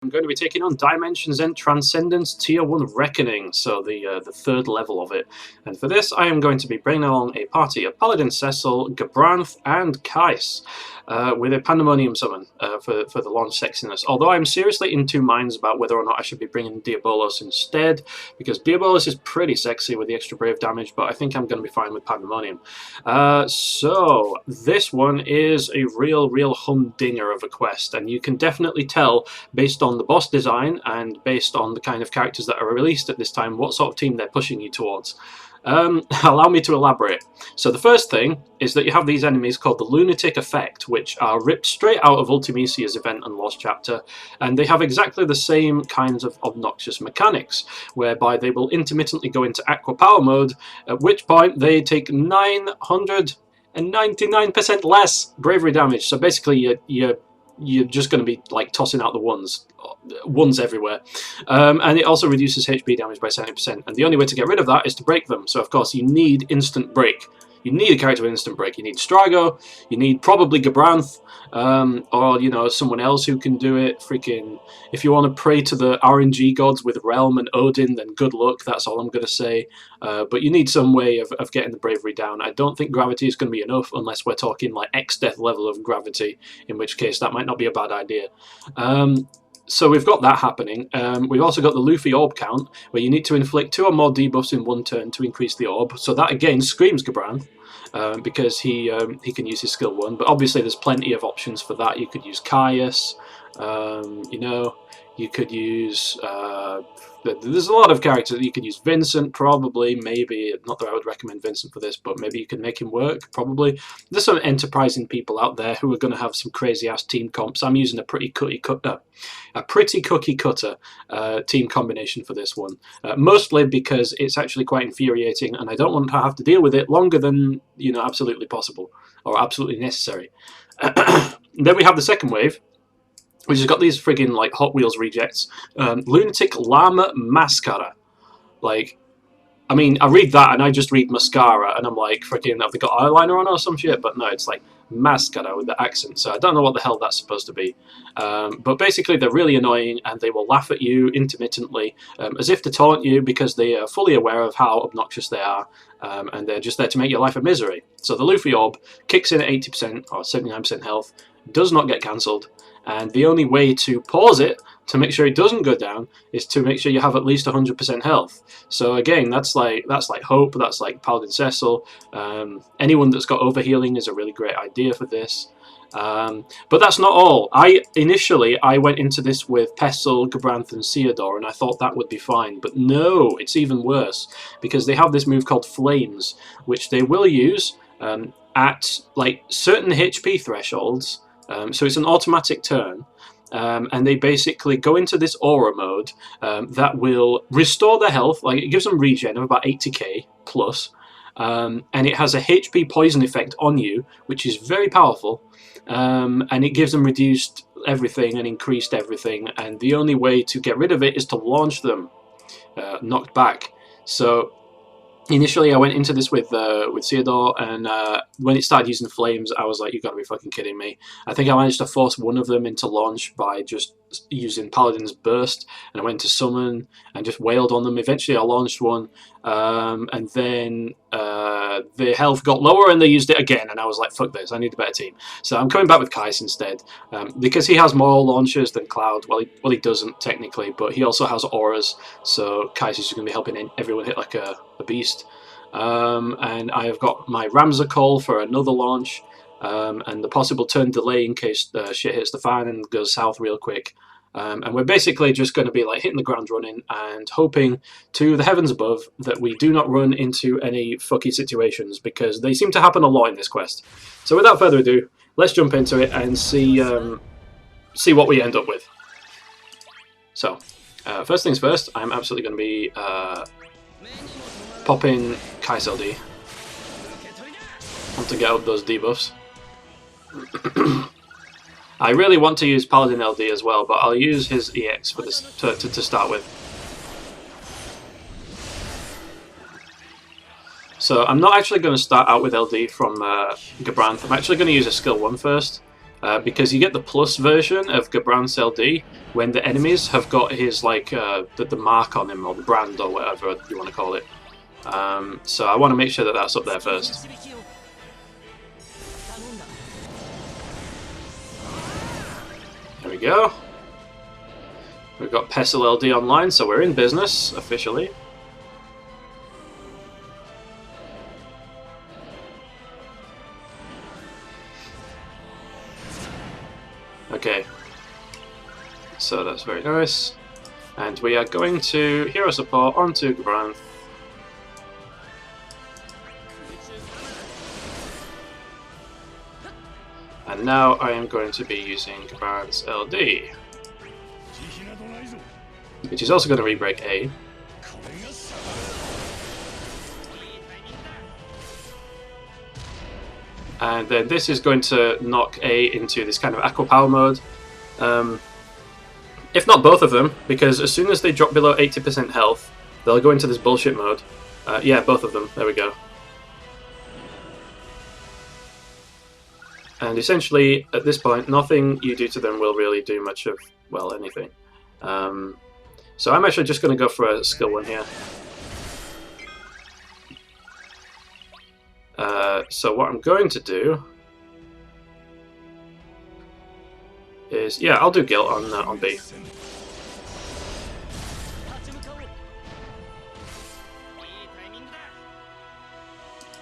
I'm going to be taking on Dimensions and Transcendence Tier 1 Reckoning, so the third level of it. And for this, I am going to be bringing along a party of Paladin, Cecil, Gabranth, and Keiss, with a Pandemonium summon for the launch sexiness. Although I'm seriously in two minds about whether or not I should be bringing Diabolos instead, because Diabolos is pretty sexy with the extra brave damage, but I think I'm going to be fine with Pandemonium. So this one is a real humdinger of a quest, and you can definitely tell based on the boss design and based on the kind of characters that are released at this time what sort of team they're pushing you towards. Allow me to elaborate. So the first thing is that you have these enemies called the Lunatic Effect, which are ripped straight out of Ultimecia's event and Lost Chapter, and they have exactly the same kinds of obnoxious mechanics, whereby they will intermittently go into Aqua Power mode, at which point they take 999% less bravery damage. So basically you're just going to be like tossing out the ones everywhere, and it also reduces HP damage by 70%, and the only way to get rid of that is to break them. So of course you need instant break. You need a character with instant break. You need Strago, you need probably Gabranth, or, you know, someone else who can do it. Freaking, if you want to pray to the RNG gods with Realm and Odin, then good luck, that's all I'm going to say. But you need some way of getting the bravery down. I don't think gravity is going to be enough unless we're talking like X-Death level of gravity, in which case that might not be a bad idea. So we've got that happening. We've also got the Luffy orb count, where you need to inflict 2 or more debuffs in one turn to increase the orb. So that again screams Gabranth, because he can use his skill 1. But obviously there's plenty of options for that. You could use Keiss, you know, you could use... there's a lot of characters. You could use Vincent, probably, maybe. Not that I would recommend Vincent for this, but maybe you can make him work, probably. There's some enterprising people out there who are going to have some crazy-ass team comps. I'm using a pretty cookie cutter team combination for this one. Mostly because it's actually quite infuriating, and I don't want to have to deal with it longer than, you know, absolutely possible, or absolutely necessary. Then we have the second wave, which has got these friggin' like Hot Wheels rejects. Lunatic Llama Máscara. Like, I mean, I read that and I just read Máscara and I'm like, friggin', have they got eyeliner on or some shit? But no, it's like Máscara with the accent, so I don't know what the hell that's supposed to be. But basically they're really annoying and they will laugh at you intermittently, as if to taunt you, because they are fully aware of how obnoxious they are, and they're just there to make your life a misery. So the Luffy orb kicks in at 80% or 79% health, does not get cancelled, and the only way to pause it, to make sure it doesn't go down, is to make sure you have at least 100% health. So again, that's like Hope, that's like Paladin Cecil. Anyone that's got overhealing is a really great idea for this. But that's not all. Initially I went into this with Pecil, Gabranth and Theodore, and I thought that would be fine. But no, it's even worse, because they have this move called Flames, which they will use at like certain HP thresholds. So it's an automatic turn, and they basically go into this aura mode that will restore their health. Like, it gives them regen of about 80k plus, and it has a HP poison effect on you, which is very powerful, and it gives them reduced everything and increased everything, and the only way to get rid of it is to launch them knocked back. So initially I went into this with Theodore, and when it started using flames, I was like, you gotta be fucking kidding me. I think I managed to force one of them into launch by just using Paladin's burst, and I went to summon and just wailed on them. Eventually I launched one, and then the health got lower and they used it again, and I was like, fuck this, I need a better team. So I'm coming back with Keiss instead, because he has more launchers than Cloud. Well, he doesn't technically, but he also has auras, so Keiss is going to be helping everyone hit like a beast. And I have got my Ramza call for another launch, and the possible turn delay in case shit hits the fan and goes south real quick. And we're basically just going to be like hitting the ground running and hoping to the heavens above that we do not run into any fucky situations, because they seem to happen a lot in this quest. So without further ado, let's jump into it and see what we end up with. So first things first, I'm absolutely going to be popping Keiss LD. Want to get out those debuffs. I really want to use Paladin LD as well, but I'll use his EX for this to start with. So I'm not actually going to start out with LD from Gabranth. I'm actually going to use a skill 1 first, because you get the plus version of Gabranth's LD when the enemies have got his like the mark on him, or the brand, or whatever you want to call it. So I want to make sure that that's up there first. There we go. We've got Pecil LD online, so we're in business officially. Okay, so that's very nice. And we are going to hero support onto Gabranth. And now I am going to be using Gabranth's LD, which is also going to re-break A. And then this is going to knock A into this kind of aqua power mode. If not both of them, because as soon as they drop below 80% health, they'll go into this bullshit mode. Yeah, both of them. There we go. And essentially, at this point, nothing you do to them will really do much of, well, anything. So I'm actually just going to go for a skill one here. So what I'm going to do is, yeah, I'll do Guilt on B.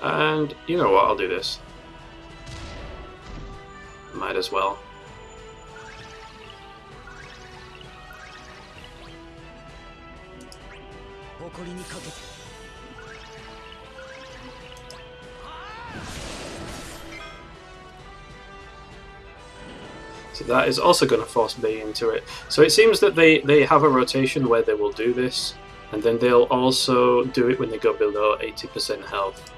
And you know what, I'll do this. Might as well. So that is also going to force B into it. So it seems that they have a rotation where they will do this, and then they'll also do it when they go below 80% health.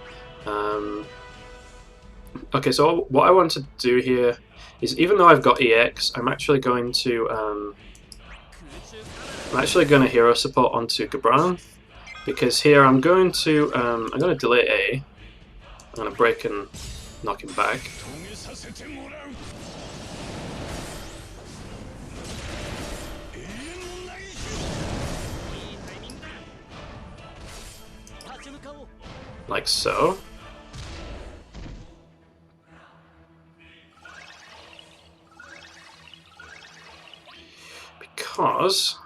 Okay, so what I want to do here is, even though I've got EX, I'm actually going to hero support onto Gabranth, because here I'm going to delay A. I'm going to break and knock him back. Like so. Because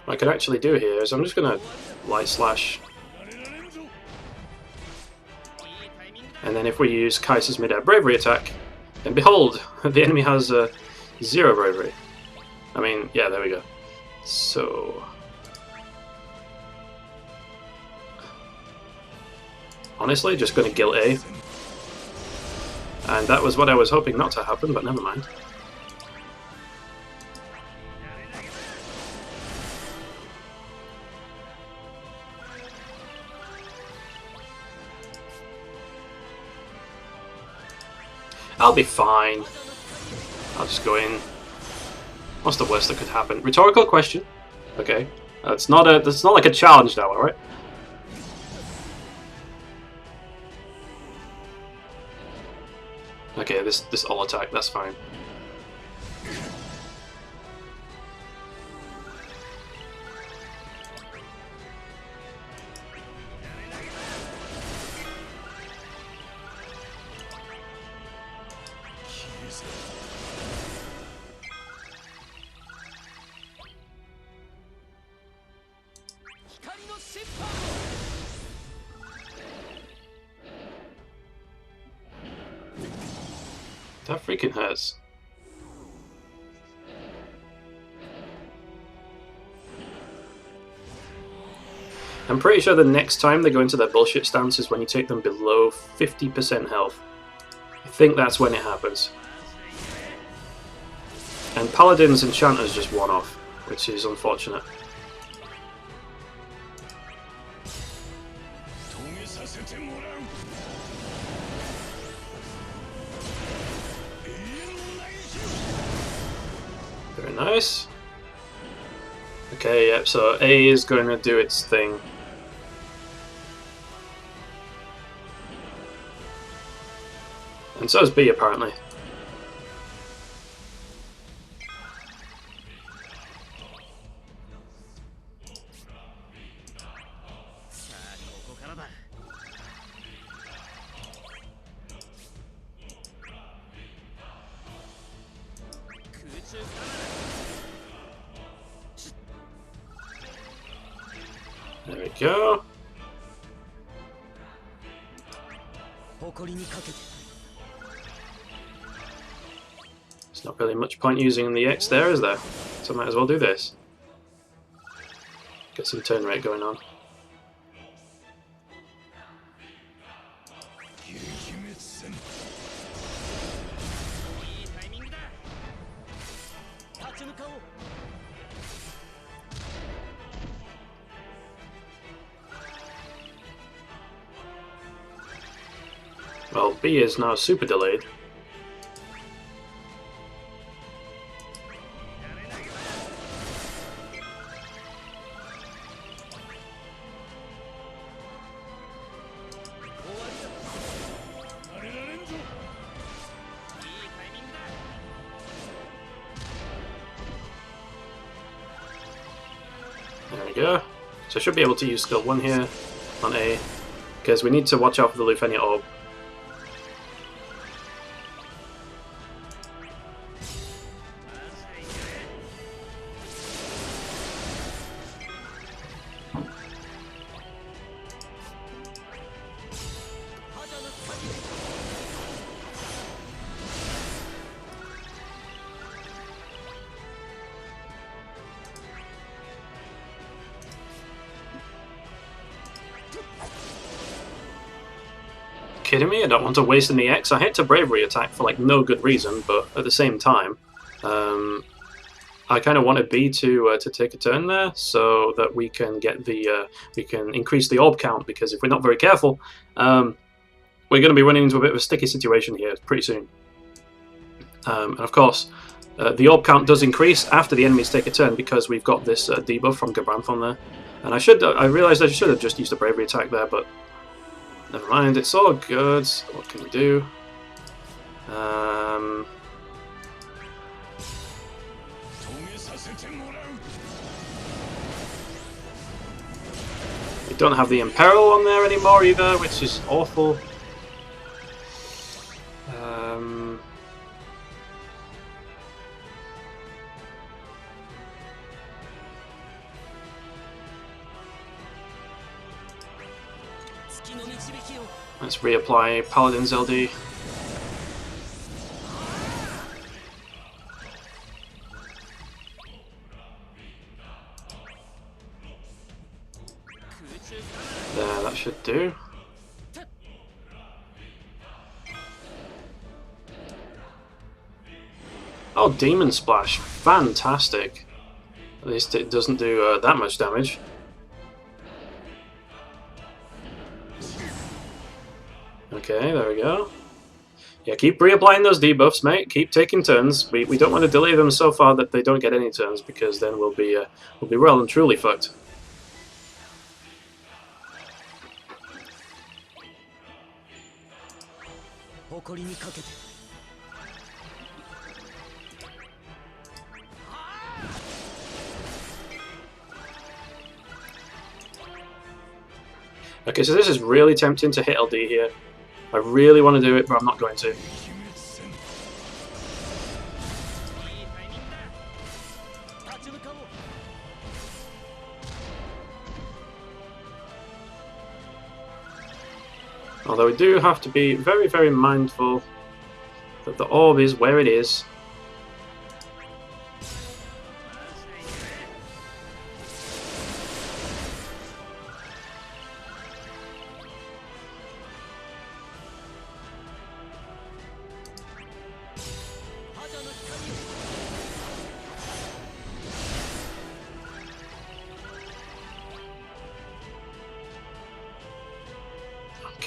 what I could actually do here is I'm just going to light slash, and then if we use Keiss's mid-air bravery attack, then behold, the enemy has 0 bravery. I mean, yeah, there we go. So honestly, just going to Guilt A. And that was what I was hoping not to happen, but never mind. I'll be fine. I'll just go in. What's the worst that could happen? Rhetorical question. Okay. That's not like a challenge now, alright? Okay, this all attack, that's fine. That freaking hurts. I'm pretty sure the next time they go into their bullshit stance is when you take them below 50% health. I think that's when it happens. And Paladin's Enchanter's just one off, which is unfortunate. Very nice. Okay, yep, so A is going to do its thing. And so is B, apparently. There we go. There's not really much point using the X there, is there? So I might as well do this. Get some turn rate going on. Well, B is now super delayed. There we go. So I should be able to use skill 1 here on A, because we need to watch out for the Lufenia orb. Kidding me? I don't want to waste an EX. I hit a bravery attack for like no good reason, but at the same time, I kind of wanted B to take a turn there so that we can get the we can increase the orb count, because if we're not very careful, we're going to be running into a bit of a sticky situation here pretty soon. And of course, the orb count does increase after the enemies take a turn because we've got this debuff from Gabranth on there. And I realised I should have just used a bravery attack there, but never mind, it's all good. What can we do? We don't have the Imperil on there anymore either, which is awful. Let's reapply Paladin's LD. There, that should do. Oh, Demon Splash. Fantastic. At least it doesn't do that much damage. Okay, there we go. Yeah, keep reapplying those debuffs, mate. Keep taking turns. We don't want to delay them so far that they don't get any turns, because then we'll be well and truly fucked. Okay, so this is really tempting to hit LD here. I really want to do it, but I'm not going to. Although we do have to be very, very mindful that the orb is where it is.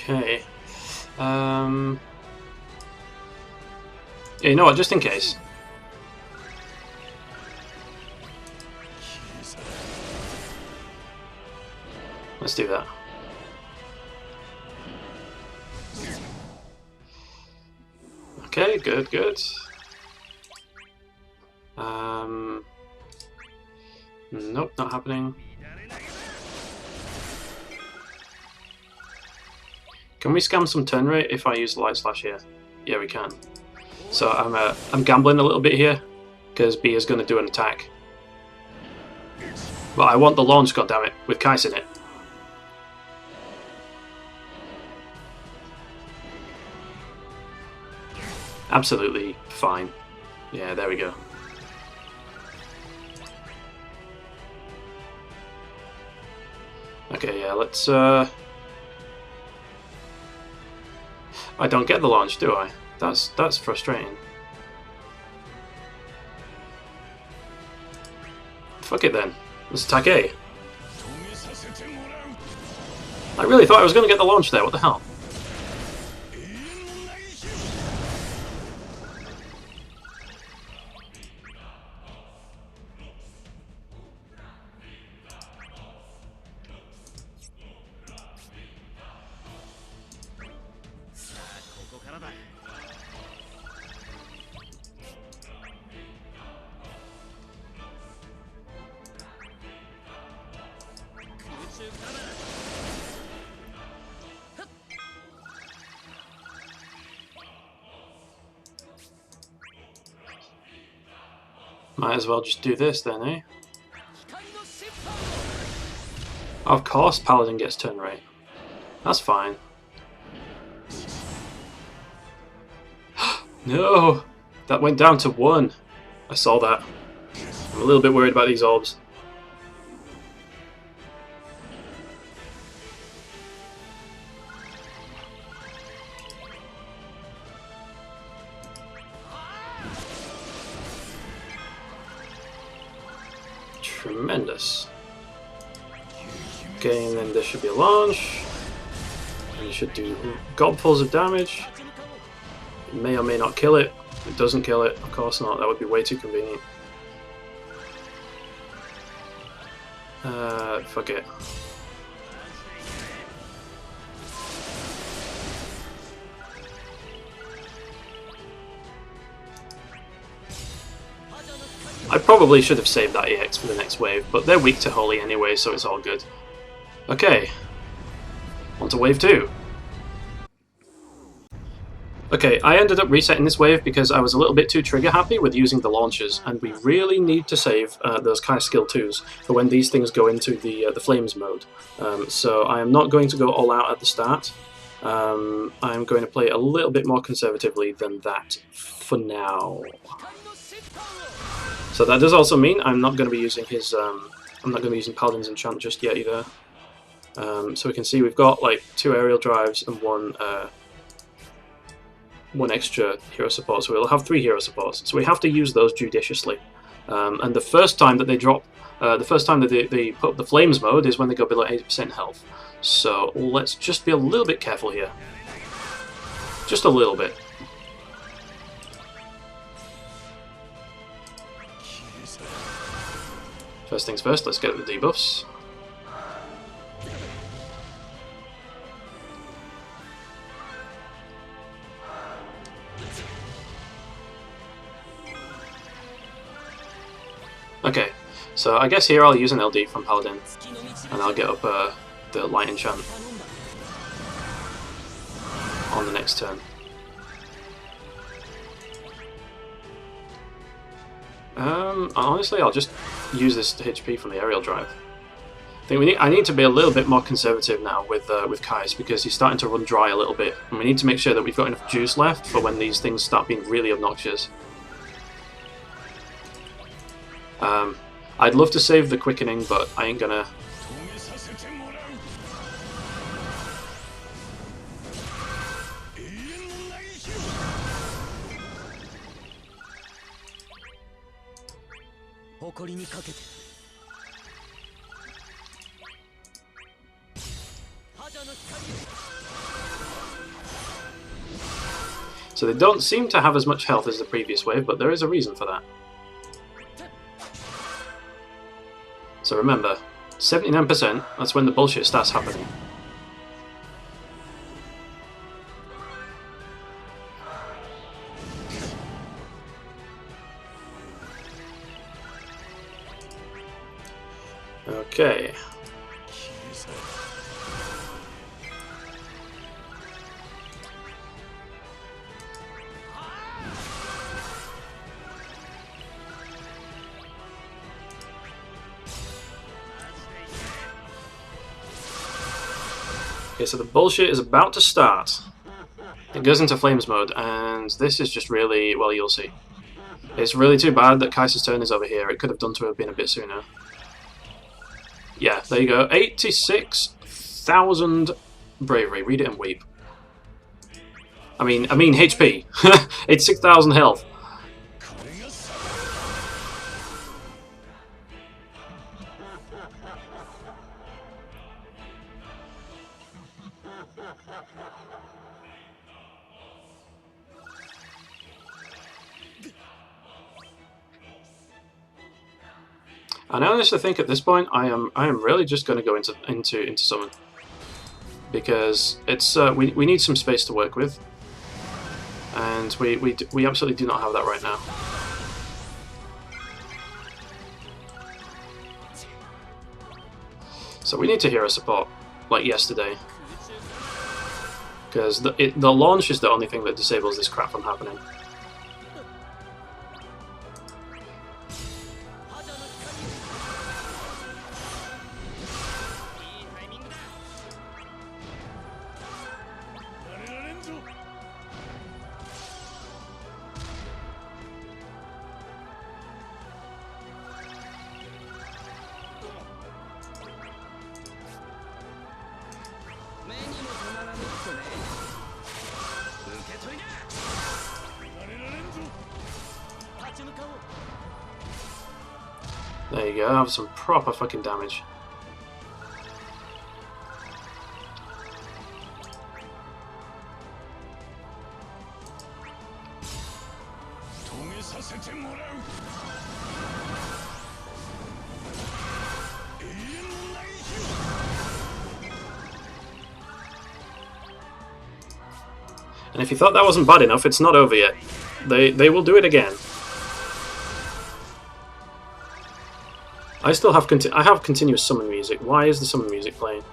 Okay. Yeah, you know what, just in case. Let's do that. Okay, good, good. Nope, not happening. Can we scam some turn rate if I use Light Slash here? Yeah, we can. So I'm gambling a little bit here because B is going to do an attack. But I want the launch, goddammit, with Keiss in it. Absolutely fine. Yeah, there we go. Okay, yeah, let's... I don't get the launch, do I? That's frustrating. Fuck it then. Let's attack A. I really thought I was going to get the launch there, what the hell? Might as well just do this then, eh? Of course Paladin gets turn rate. That's fine. No! That went down to 1. I saw that. I'm a little bit worried about these orbs. Tremendous. Okay, and then there should be a launch. And you should do gobfuls of damage. It may or may not kill it. It doesn't kill it, of course not. That would be way too convenient. Fuck it. I probably should have saved that EX for the next wave, but they're weak to Holy anyway, so it's all good. Okay, on to wave 2. Okay, I ended up resetting this wave because I was a little bit too trigger happy with using the launchers, and we really need to save those Keiss skill 2s for when these things go into the flames mode. So I am not going to go all out at the start. I'm going to play a little bit more conservatively than that for now. So that does also mean I'm not going to be using his. I'm not going to be using Paladin's enchant just yet either. So we can see we've got like 2 aerial drives and one extra hero support, so we'll have 3 hero supports. So we have to use those judiciously. And the first time that they drop, the first time that they put up the flames mode is when they go below 80% health. So let's just be a little bit careful here. Just a little bit. First things first, let's get the debuffs. Okay, so I guess here I'll use an LD from Paladin, and I'll get up the light enchant on the next turn. Honestly, I'll just use this HP from the aerial drive. I think I need to be a little bit more conservative now with Keiss, because he's starting to run dry a little bit, and we need to make sure that we've got enough juice left for when these things start being really obnoxious. I'd love to save the quickening, but I ain't gonna. So they don't seem to have as much health as the previous wave, but there is a reason for that. So remember, 79%, that's when the bullshit starts happening. Okay. Okay, so the bullshit is about to start. It goes into flames mode, and this is just really, well, you'll see. It's really too bad that Keiss's turn is over here. It could have done to have been a bit sooner. Yeah, there you go. 86,000 bravery. Read it and weep. I mean HP. It's 6,000 health. And I honestly think at this point I am really just going to go into summon, because it's we need some space to work with, and we absolutely do not have that right now. So we need to hero support like yesterday, because the launch is the only thing that disables this crap from happening. There you go, have some proper fucking damage. And if you thought that wasn't bad enough, it's not over yet. They will do it again. I still have continuous summon music. Why is the summon music playing?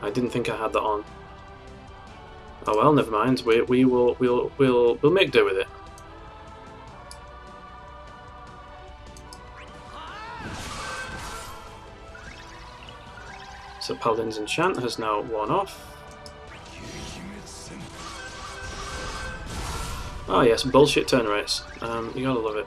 I didn't think I had that on. Oh well, never mind. We'll make do with it. So Paladin's enchant has now worn off. Oh yes, bullshit turn race. You gotta love it.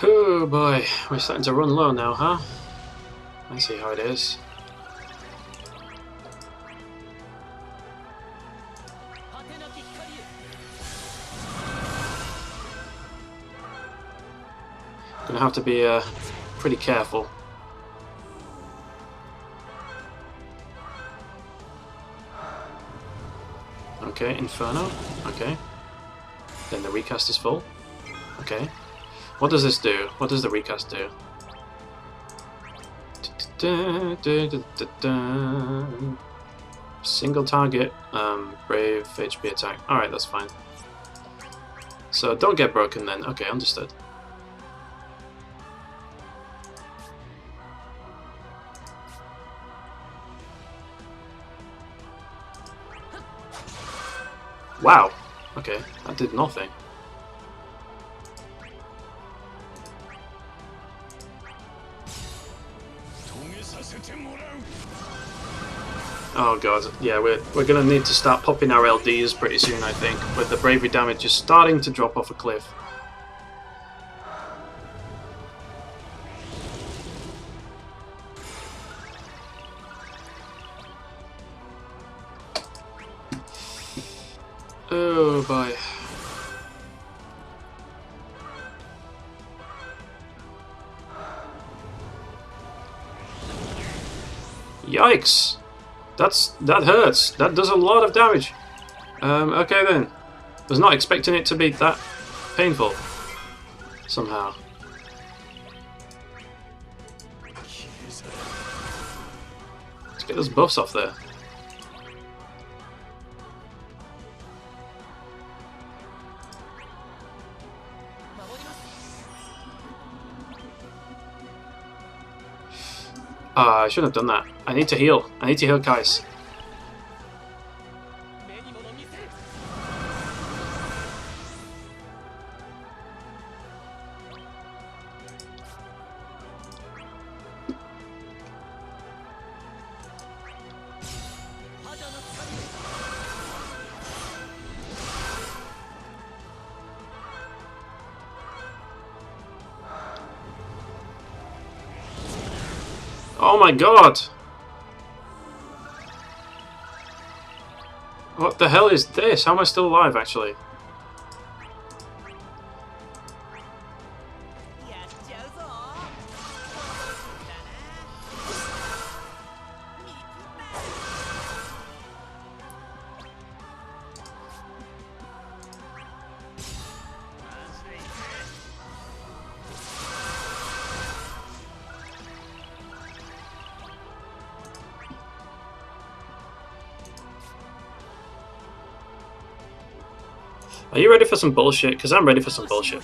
Oh boy, we're starting to run low now, huh? I see how it is. Gonna have to be pretty careful. Okay, Inferno. Okay. Then the recast is full. Okay. What does this do? What does the recast do? Single target, brave HP attack. Alright, that's fine. So don't get broken then. Okay, understood. Wow. Okay, that did nothing. Oh god, yeah, we're gonna need to start popping our LDs pretty soon, I think, with the bravery damage just starting to drop off a cliff. Oh boy. Yikes! That hurts. That does a lot of damage. Okay then. Was not expecting it to be that painful. Somehow. Let's get those buffs off there. I shouldn't have done that. I need to heal. I need to heal Keiss. Oh my god! What the hell is this? How am I still alive, actually? Are you ready for some bullshit? Because I'm ready for some bullshit.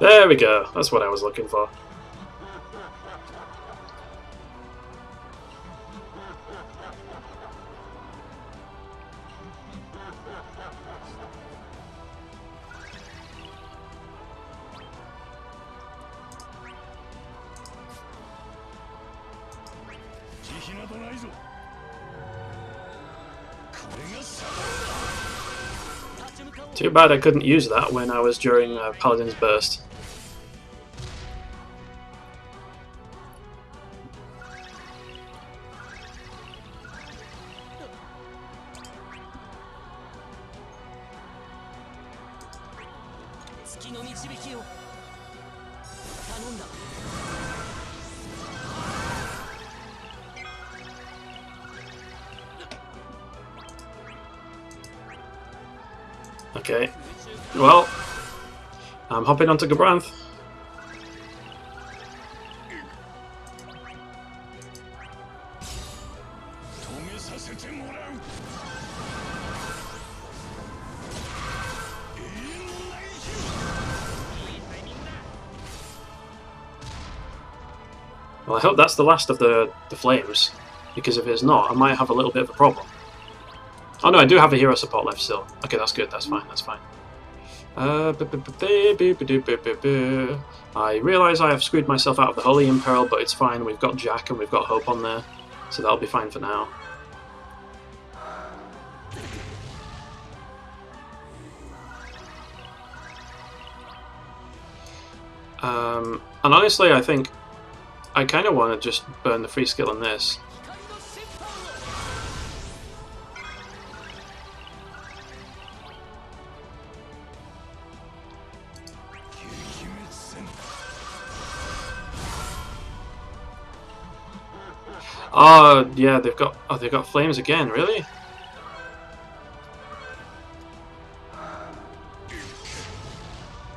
There we go. That's what I was looking for. Too bad I couldn't use that when I was during Paladin's burst. Okay, well, I'm hopping onto Gabranth. Well, I hope that's the last of the flames, because if it's not, I might have a little bit of a problem. Oh no, I do have a hero support left still. Okay, that's good, that's fine, that's fine. I realise I have screwed myself out of the Holy Imperil, but it's fine, we've got Jack and we've got Hope on there, so that'll be fine for now. And honestly, I think I kind of want to just burn the free skill on this. Oh yeah, they've got flames again, really?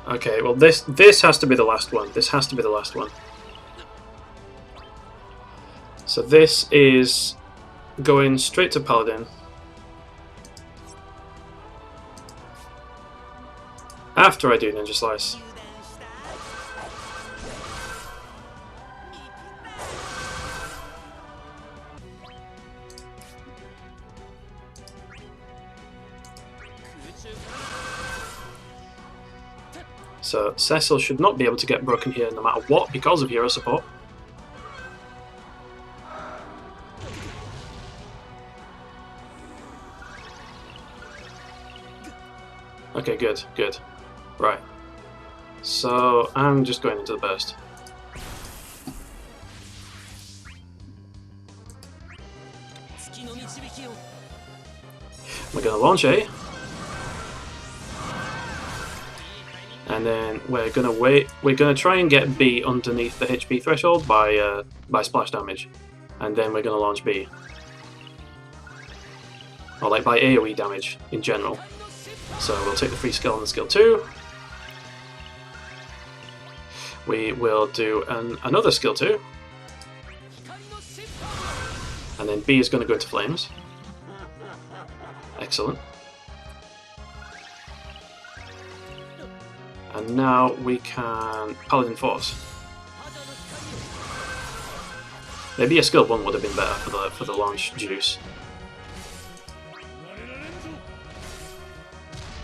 Okay, well this has to be the last one. This has to be the last one. So this is going straight to Paladin. After I do Ninja Slice. So Cecil should not be able to get broken here no matter what because of hero support. Okay, good, good. Right. So I'm just going into the burst. We're going to launch A. And then we're going to wait. We're going to try and get B underneath the HP threshold by splash damage. And then we're going to launch B. Or like by AoE damage in general. So we'll take the free skill on the skill 2. We will do another skill 2. And then B is going to go into flames. Excellent. And now we can Paladin Force. Maybe a skill 1 would have been better for the launch juice.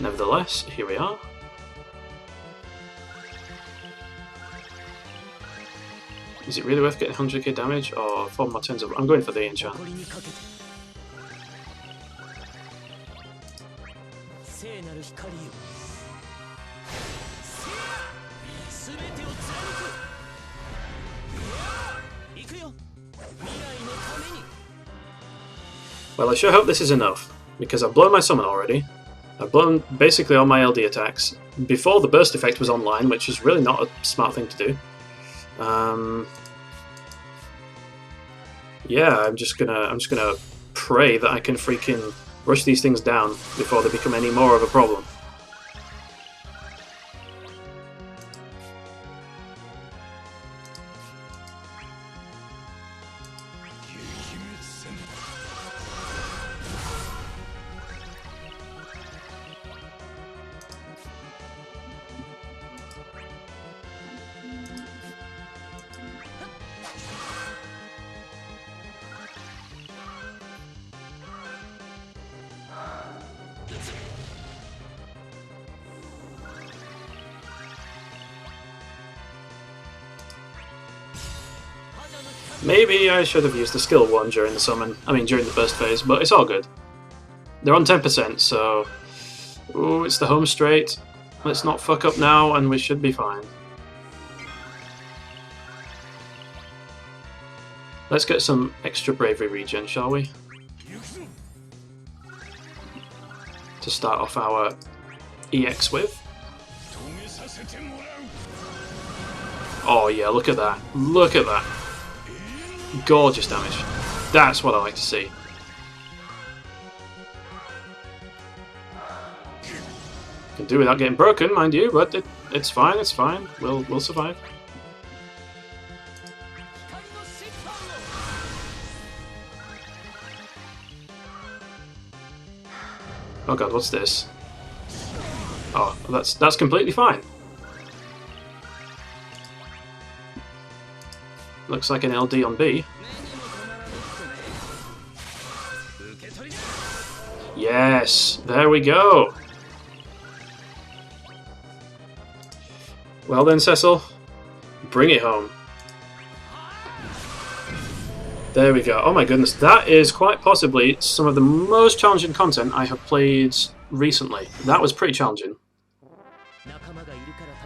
Nevertheless, here we are. Is it really worth getting 100k damage or 4 more turns of... I'm going for the enchant. Well, I sure hope this is enough, because I've blown my summon already. I've blown basically all my LD attacks before the burst effect was online, which is really not a smart thing to do. Yeah, I'm just gonna pray that I can freaking rush these things down before they become any more of a problem. Maybe I should have used the skill 1 during the summon, during the burst phase, but it's all good. They're on 10%, so... Ooh, it's the home straight. Let's not fuck up now, and we should be fine. Let's get some extra bravery regen, shall we? To start off our EX with. Oh yeah, look at that. Look at that. Gorgeous damage. That's what I like to see. Can do without getting broken, mind you, but it's fine, it's fine. We'll survive. Oh god, what's this? Oh, that's completely fine. Looks like an LD on B. Yes, there we go. Well then, Cecil, bring it home. There we go. Oh my goodness, that is quite possibly some of the most challenging content I have played recently. That was pretty challenging.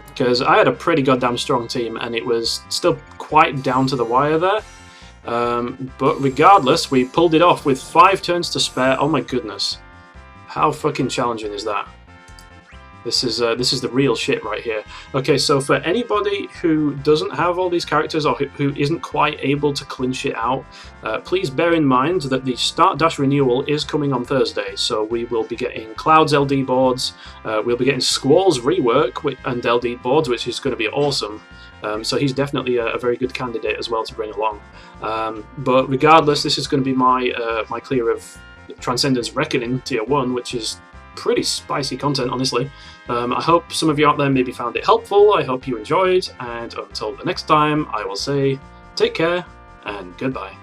Because I had a pretty goddamn strong team and it was still quite down to the wire there. But regardless, we pulled it off with 5 turns to spare. Oh my goodness. How fucking challenging is that? This is the real shit right here. Okay, so for anybody who doesn't have all these characters or who isn't quite able to clinch it out, please bear in mind that the Start Dash renewal is coming on Thursday. So we will be getting Cloud's LD boards, we'll be getting Squall's rework and LD boards, which is going to be awesome. So he's definitely a very good candidate as well to bring along. But regardless, this is going to be my my clear of Transcendence Reckoning Tier 1, which is pretty spicy content, honestly. I hope some of you out there maybe found it helpful. I hope you enjoyed, and until the next time, I will say take care and goodbye.